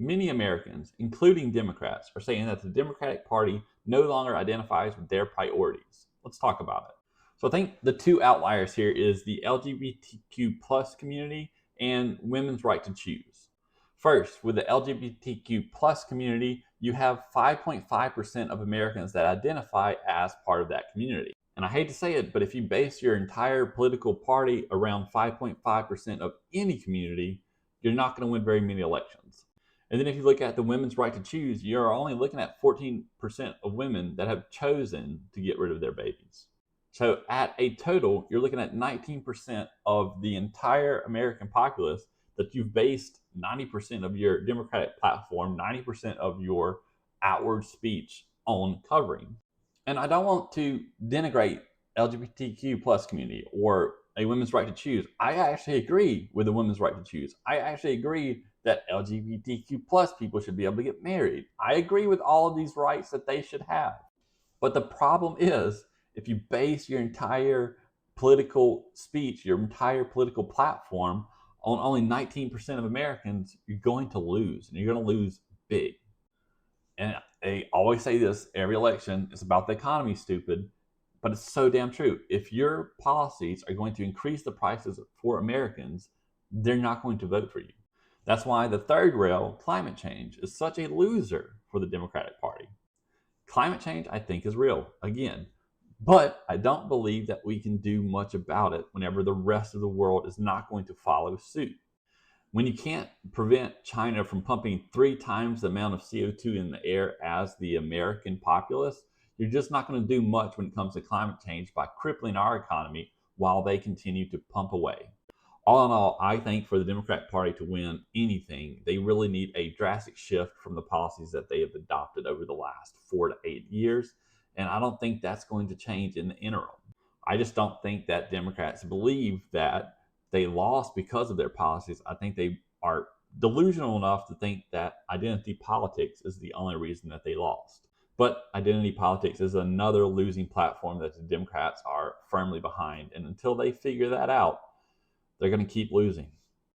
Many Americans, including Democrats, are saying that the Democratic Party no longer identifies with their priorities. Let's talk about it. So I think the two outliers here is the LGBTQ plus community and women's right to choose. First, with the LGBTQ plus community, you have 5.5% of Americans that identify as part of that community. And I hate to say it, but if you base your entire political party around 5.5% of any community, you're not going to win very many elections. And then if you look at the women's right to choose, you're only looking at 14% of women that have chosen to get rid of their babies. So at a total, you're looking at 19% of the entire American populace that you've based 90% of your Democratic platform, 90% of your outward speech on covering. And I don't want to denigrate LGBTQ plus community or a women's right to choose. I actually agree with the women's right to choose. I actually agree that LGBTQ plus people should be able to get married. I agree with all of these rights that they should have. But the problem is, if you base your entire political speech, your entire political platform on only 19% of Americans, you're going to lose, and you're going to lose big. And I always say this every election, it's about the economy, stupid, but it's so damn true. If your policies are going to increase the prices for Americans, they're not going to vote for you. That's why the third rail, climate change, is such a loser for the Democratic Party. Climate change, I think, is real, again, but I don't believe that we can do much about it whenever the rest of the world is not going to follow suit. When you can't prevent China from pumping 3 times the amount of CO2 in the air as the American populace, you're just not going to do much when it comes to climate change by crippling our economy while they continue to pump away. All in all, I think for the Democratic Party to win anything, they really need a drastic shift from the policies that they have adopted over the last 4 to 8 years. And I don't think that's going to change in the interim. I just don't think that Democrats believe that they lost because of their policies. I think they are delusional enough to think that identity politics is the only reason that they lost. But identity politics is another losing platform that the Democrats are firmly behind. And until they figure that out, they're going to keep losing.